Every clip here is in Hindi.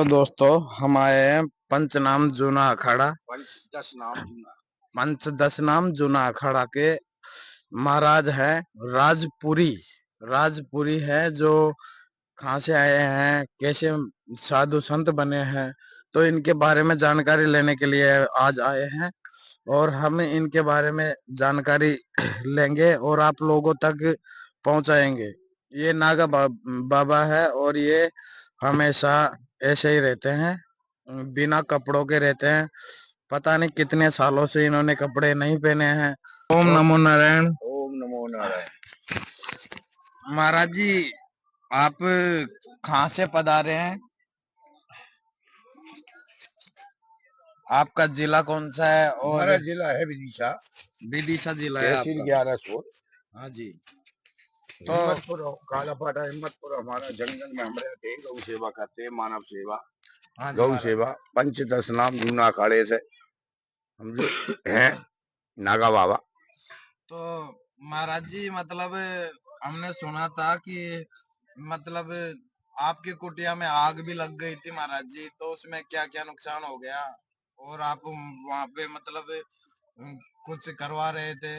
तो दोस्तों हम आए हैं पंचनाम जूना अखाड़ा। पंच दस नाम जूना अखाड़ा के महाराज हैं राजपुरी। राजपुरी है जो कहाँ से आए हैं, कैसे साधु संत बने हैं, तो इनके बारे में जानकारी लेने के लिए आज आए हैं। और हम इनके बारे में जानकारी लेंगे और आप लोगों तक पहुंचाएंगे। ये बाबा है और ये हमेशा ऐसे ही रहते हैं, बिना कपड़ों के रहते हैं। पता नहीं कितने सालों से इन्होंने कपड़े नहीं पहने हैं। ओम नमो नारायण। ओम नमो नारायण। महाराज जी, आप कहाँ से पधारे हैं? आपका जिला कौन सा है? और हमारा जिला है विदिशा, विदिशा जिला है तहसील आपका? 11 हाँ जी। तो हिम्मतपुर कालापाटा हिम्मतपुर। हमारा जंगल में हम रहते हैं, गौ सेवा करते हैं, मानव सेवा, हाँ जी गौ महाराज। सेवा। पंच दस नाम जूना अखाड़े से हम जो हैं नागा बाबा। तो महाराज जी, मतलब हमने सुना था कि मतलब आपकी कुटिया में आग भी लग गई थी महाराज जी, तो उसमें क्या क्या नुकसान हो गया? और आप वहां पे मतलब कुछ करवा रहे थे,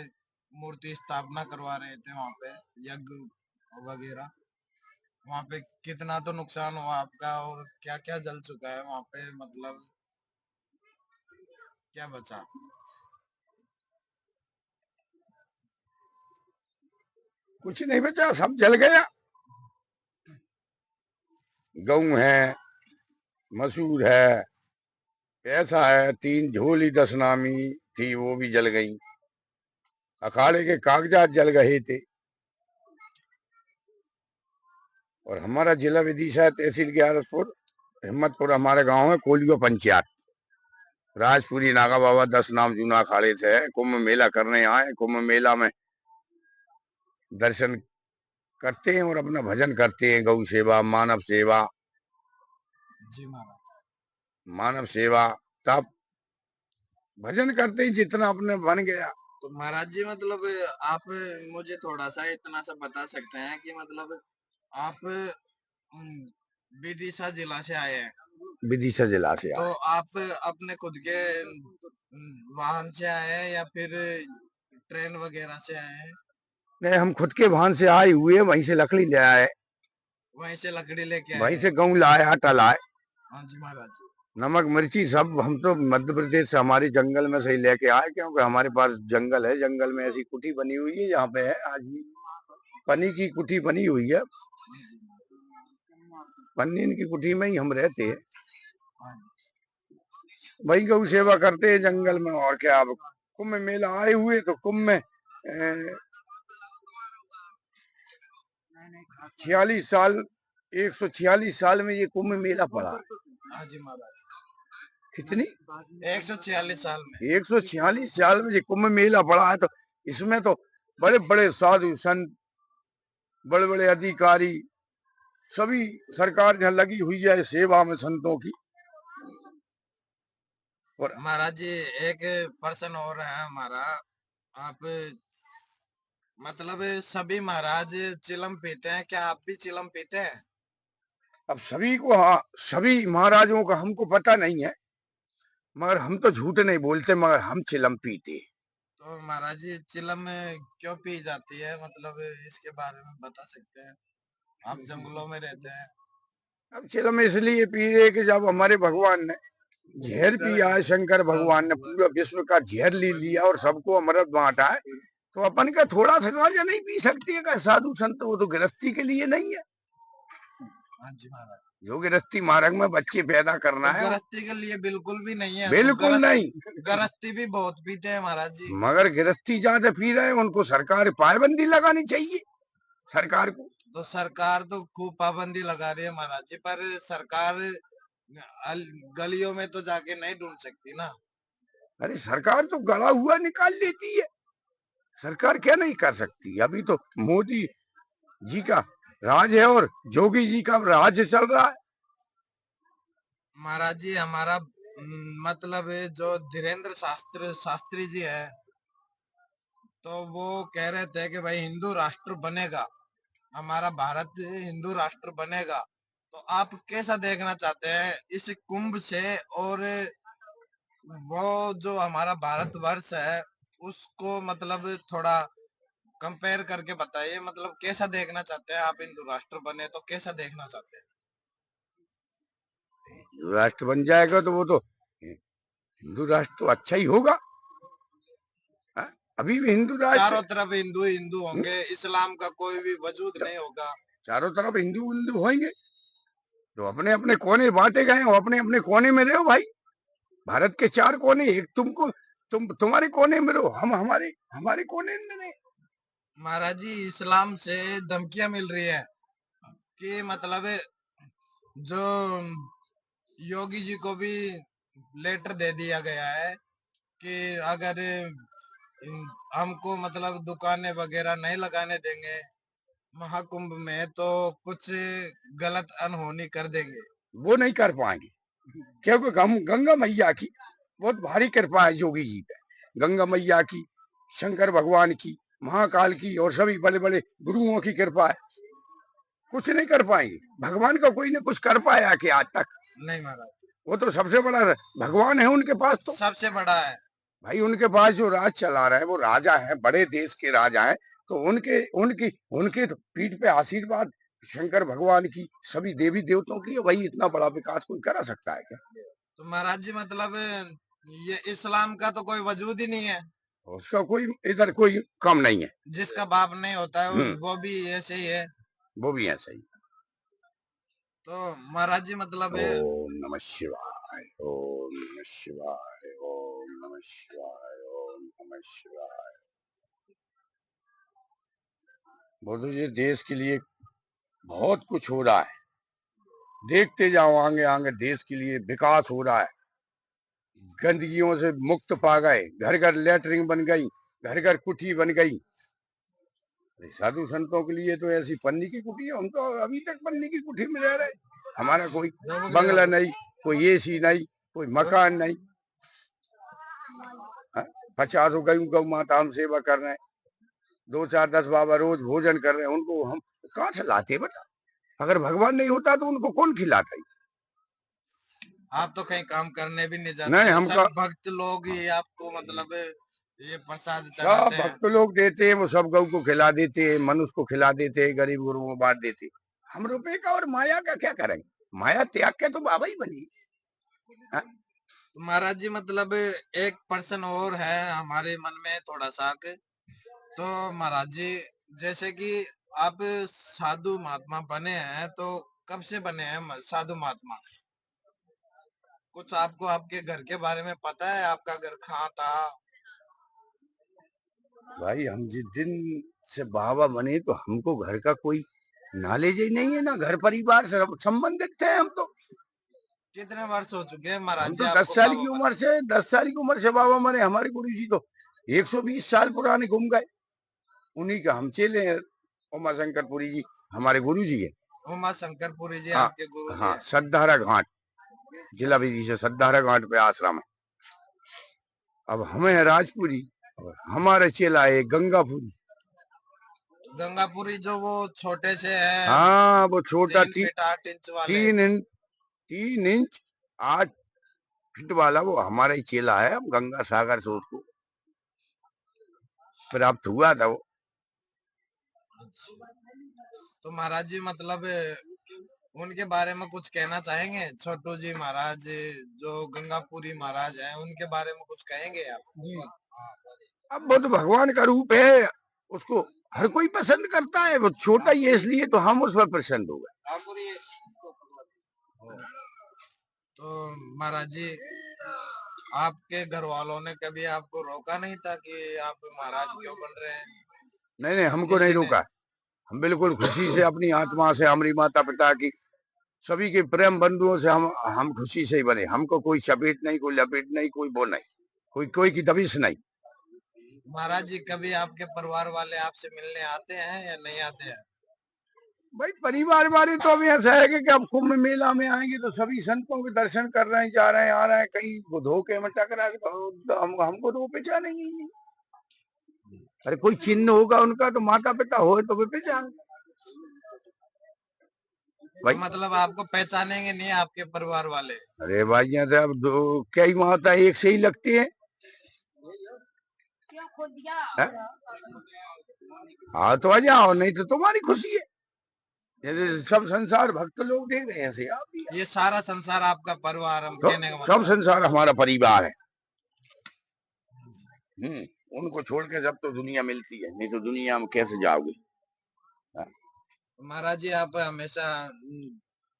मूर्ति स्थापना करवा रहे थे वहां पे, यज्ञ वगैरह। वहां पे कितना तो नुकसान हुआ आपका, और क्या क्या जल चुका है वहां पे, मतलब क्या बचा? कुछ नहीं बचा, सब जल गया। गऊ है, मसूर है, पैसा है, 3 झोली 10 नामी थी, वो भी जल गई। अखाड़े के कागजात जल गए थे। और हमारा जिला विदिशा है, तहसील 11 हिम्मतपुर हमारा गांव है, कोलियो पंचायत। राजपुरी नागा बाबा 10 नाम जूना अखाड़े से है। कुंभ मेला करने आए, कुंभ मेला में दर्शन करते हैं और अपना भजन करते हैं। गौ सेवा, मानव सेवा, जी महाराज। मानव सेवा, तब भजन करते हैं जितना अपने बन गया। तो महाराज जी, मतलब आप मुझे थोड़ा सा इतना सा बता सकते हैं कि मतलब आप विदिशा जिला से आए हैं, विदिशा जिला से तो आए। आप अपने खुद के वाहन से आए हैं या फिर ट्रेन वगैरह से आए हैं? नहीं, हम खुद के वाहन से आए हुए, वहीं से लकड़ी ले आए, वहीं से लकड़ी लेके आए वहीं हैं? से गेहूं लाए, आटा लाए, हाँ जी महाराज। नमक मिर्ची सब। हम तो मध्य प्रदेश से, हमारे जंगल में से ही लेके आए, क्योंकि हमारे पास जंगल है। जंगल में ऐसी कुटी बनी हुई है, यहाँ पे है आज भी पन्नी की कुटी बनी हुई है। पन्नी की कुटी में ही हम रहते हैं, वही गौ सेवा करते हैं जंगल में। और क्या, अब कुंभ मेला आए हुए तो कुंभ में 46 साल, 146 साल में ये कुंभ मेला पड़ा है। हाँ जी महाराज। कितनी? 146 साल में। 146 साल में ये कुंभ मेला पड़ा है। तो इसमें तो बड़े बड़े साधु संत, बड़े बड़े अधिकारी, सभी सरकार यहाँ लगी हुई है सेवा में संतों की। और महाराज जी, एक प्रश्न और है हमारा। आप मतलब सभी महाराज चिलम पीते हैं, क्या आप भी चिलम पीते हैं? अब सभी को, हाँ, सभी महाराजों का हमको पता नहीं है, मगर हम तो झूठ नहीं बोलते, मगर हम चिलम पीते। तो महाराज जी, चिलम क्यों पी जाती है, मतलब इसके बारे में बता सकते हैं? आप जंगलों में रहते हैं। अब चिलम इसलिए पी रहे कि जब हमारे भगवान ने जहर पिया है, शंकर भगवान ने पूरा विश्व का जहर ले लिया और सबको अमृत बांटा है, तो अपन का थोड़ा सा गांजा नहीं पी सकते का? साधु संत, वो तो गृहस्थी के लिए नहीं है। हाँ जी महाराज। जो गृहस्थी मार्ग में बच्चे पैदा करना तो है, गृहस्थी के लिए बिल्कुल भी नहीं है, तो बिल्कुल नहीं। गृहस्थी भी बहुत पीते हैं महाराज जी। मगर गृहस्थी ज्यादा पी रहे हैं, उनको सरकार पाबंदी लगानी चाहिए, सरकार को। तो सरकार तो खूब पाबंदी लगा रही है महाराज जी, पर सरकार गलियों में तो जाके नहीं ढूंढ सकती ना। अरे सरकार तो गला हुआ निकाल लेती है, सरकार क्या नहीं कर सकती? अभी तो मोदी जी का राज है और जोगी जी का राज चल रहा है। महाराज जी, हमारा मतलब जो धीरेन्द्र शास्त्री जी है, तो वो कह रहे थे कि भाई हिंदू राष्ट्र बनेगा, हमारा भारत हिंदू राष्ट्र बनेगा। तो आप कैसा देखना चाहते हैं इस कुंभ से, और वो जो हमारा भारतवर्ष है उसको मतलब थोड़ा कंपेयर करके बताइए, मतलब कैसा देखना चाहते हैं आप? हिंदू राष्ट्र बने तो कैसा देखना चाहते हैं? राष्ट्र बन जाएगा तो वो तो हिंदू राष्ट्र तो अच्छा ही होगा। हाँ? अभी भी हिंदू राष्ट्र चारों तरफ हिंदू हिंदू हम्म, होंगे, इस्लाम का कोई भी वजूद नहीं होगा। चारों तरफ हिंदू हिंदू होंगे तो अपने अपने कोने बांटे गए हो, अपने अपने कोने में रहो भाई। भारत के 4 कोने, एक तुमको तुम्हारे कोने में रहो, हम हमारे हमारे कोने में रहे। महाराज जी, इस्लाम से धमकियां मिल रही है कि मतलब जो योगी जी को भी लेटर दे दिया गया है कि अगर हमको मतलब दुकानें वगैरह नहीं लगाने देंगे महाकुंभ में तो कुछ गलत अनहोनी कर देंगे। वो नहीं कर पाएंगे क्योंकि गंगा मैया की बहुत भारी कृपा है जोगी जी पे, गंगा मैया की, शंकर भगवान की, महाकाल की और सभी बड़े बड़े गुरुओं की कृपा है। कुछ नहीं कर पाएंगे, भगवान का कोई ने कुछ कर पाया कि आज तक? नहीं महाराज, वो तो सबसे बड़ा भगवान है उनके पास तो। सबसे बड़ा है। भाई उनके पास जो राज चला रहा है वो राजा है, बड़े देश के राजा है, तो उनके उनकी उनके तो पीठ पे आशीर्वाद शंकर भगवान की, सभी देवी देवताओं की है। भाई इतना बड़ा विकास कोई करा सकता है क्या? तो महाराज जी मतलब ये इस्लाम का तो कोई वजूद ही नहीं है। उसका कोई इधर कोई काम नहीं है। जिसका बाप नहीं होता है हम्म, वो भी ऐसे ही है। वो भी ऐसा ही। तो महाराज जी मतलब ओम नमः शिवाय, ओम नमः शिवाय, ओम नमः शिवाय, ओम नमः शिवाय। मोदी जी देश के लिए बहुत कुछ हो रहा है, देखते जाओ आगे आगे देश के लिए विकास हो रहा है। गंदगियों से मुक्त पा गए, घर घर लेटरिन बन गई, घर घर कुटी बन गई। साधु संतों के लिए तो ऐसी पन्नी की कुटी है, हम तो अभी तक पन्नी की कुटी में रह रहे। हमारा कोई बंगला नहीं, कोई एसी नहीं, कोई मकान नहीं। 50 गौ माता हम सेवा कर रहे हैं, 2 4 10 बाबा रोज भोजन कर रहे हैं, उनको हम कहाँ से लाते बता? अगर भगवान नहीं होता तो उनको कौन खिलाता? आप तो कहीं काम करने भी नहीं नहीं जाते, हमका सब भक्त लोग ही आपको मतलब ये प्रसाद सब चढ़ाते हैं। भक्त लोग देते हैं, वो सब गौ को खिला देते हैं, मनुष्य को खिला देते हैं, गरीब गुरुओं को बांट देते। हम रुपए का और माया का क्या करेंगे? माया त्याग के तो बाबा ही बनी। हाँ? तो महाराज जी मतलब एक पर्सन और है हमारे मन में थोड़ा सा तो महाराज जी, जैसे कि आप साधु महात्मा बने हैं तो कब से बने हैं साधु महात्मा? कुछ आपको आपके घर के बारे में पता है? आपका घर कहाँ था? भाई हम जिस दिन से बाबा बने तो हमको घर का कोई नॉलेज ही नहीं है, ना घर परिवार से संबंधित थे हम तो। कितने वर्ष हो चुके हैं हम महाराज जी तो आपको बाबा बने? 10 साल की उम्र से बाबा मरे। हमारे गुरु जी तो 120 साल पुराने घूम गए। उन्हीं का हम चेले हैं। उमा शंकर पुरी जी हमारे गुरु जी है। उमा शंकरपुरी जी हाँ, आपके गुरु जी हाँ, हैं। सद्धारा घाट, जिला विधि से सद्धारा घाट पे आश्रम है। अब हमें है राजपुरी और हमारे चेला है गंगापुरी। गंगापुरी जो वो छोटे से है, हाँ वो छोटा 3 फीट 8 इंच वाले। 3 इंच 3 इंच 8 फीट वाला वो हमारा ही चेला है। हम गंगा सागर से उसको प्राप्त हुआ था वो। तो महाराज जी मतलब उनके बारे में कुछ कहना चाहेंगे? छोटू जी महाराज, जो गंगापुरी महाराज हैं, उनके बारे में कुछ कहेंगे आप? अब वो तो भगवान का रूप है, उसको हर कोई पसंद करता है। वो छोटा ही है इसलिए तो हम उस पर प्रसन्न हो गए। तो महाराज जी, आपके घर वालों ने कभी आपको रोका नहीं था कि आप महाराज क्यों बन रहे हैं? नहीं नहीं हमको नहीं किसी ने? रोका। हम बिल्कुल खुशी से अपनी आत्मा से, हमारी माता पिता की, सभी के प्रेम बंधुओं से हम खुशी से ही बने। हमको कोई चपेट नहीं, कोई लपेट नहीं, कोई वो नहीं, कोई कोई की दबिश नहीं। महाराज जी कभी आपके परिवार वाले आपसे मिलने आते हैं या नहीं आते हैं? भाई परिवार वाले तो अभी ऐसा है कि अब कुंभ मेला में आएंगे तो सभी संतों के दर्शन कर रहे हैं, जा रहे हैं, आ रहे हैं। कहीं वो धोखे में टकरा के तो हमको तो वो पहचाने ही नहीं। अरे कोई चिन्ह होगा उनका तो माता पिता हो तो वे पहचान। भाई। तो मतलब आपको पहचानेंगे नहीं आपके परिवार वाले? अरे भाई यहाँ तो अब क्या ही वहां होता है, एक से ही लगते हैं। हैं? हाँ तो आ जाओ, नहीं तो तुम्हारी खुशी है। जैसे सब संसार भक्त लोग देख रहे हैं, ऐसे आप भी आओ। ये सारा संसार आपका परिवार, हम तो कहने का सब मतलब। संसार हमारा परिवार है। उनको छोड़ के जब तो दुनिया मिलती है, नहीं तो दुनिया में कैसे जाओगे? हाँ, महाराज जी आप हमेशा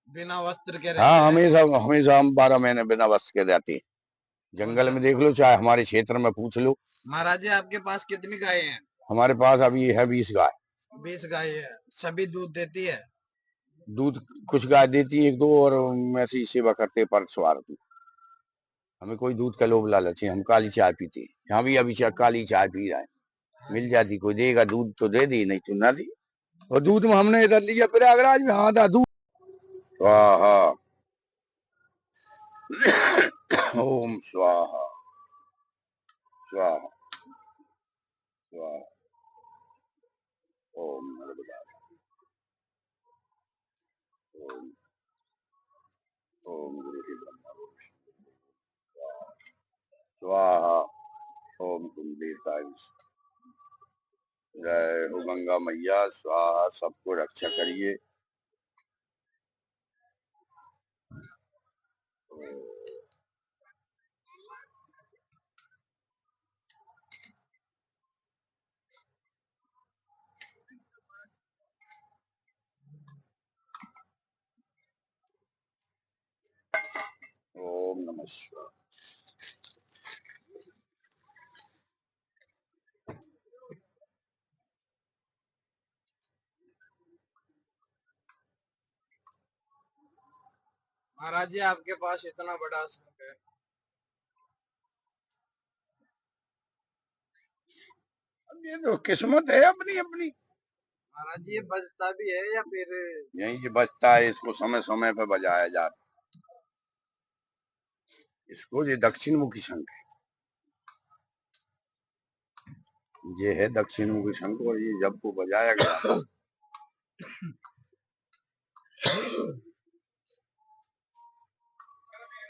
बिना वस्त्र के रहते हाँ, हैं? हमेशा हमेशा हम 12 महीने बिना वस्त्र के रहते हैं। कौन जंगल सा? में देख लो, चाहे हमारे क्षेत्र में पूछ लो। महाराज जी आपके पास कितनी गाय हैं? हमारे पास अभी है 20 गाय। 20 गाय है। सभी दूध देती है? दूध कुछ गाय देती है, एक दो, और ऐसी सेवा करते पर स्वार्थी। हमें कोई दूध का लोभ लालच है, हम काली चाय पीते हैं। यहाँ भी अभी काली चाय पी रहा है। मिल जाती, कोई देगा दूध तो दे दी, नहीं तो ना दी। और दूध में हमने इधर लिया प्रयागराज में, हाँ था दूध। स्वाहा। ओम स्वाहा स्वाहा स्वाहा। ओम नर्मदा। ओम ओम गुरु ब्रह्मा स्वाहा। ओम कुंडेता। जय हो गंगा मैया, स्वाहा। सबको रक्षा करिए। ओम नमः शिवाय। महाराज जी आपके पास इतना बड़ा संघ है? अब ये तो किस्मत है अपनी अपनी। महाराज जी ये बजता भी है या फिर? यहीं से बजता है, इसको समय समय पर बजाया जाता है। इसको ये दक्षिण मुखी शंख है। ये है दक्षिण मुखी शंख, और ये जब को बजाया गया।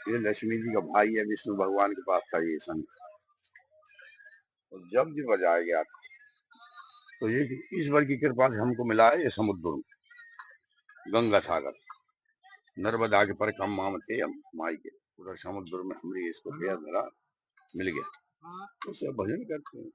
ये लक्ष्मी जी का भाई है, विष्णु भगवान के पास था ये शंख। और जब ये बजाया गया तो ये ईश्वर की कृपा से हमको मिला है ये समुद्र, गंगा सागर। नर्मदा के पर कम माम थे हम माई के, पूरा समुद्र में हमने इसको पैर धरा, मिल गया। तो सब भजन करते हैं।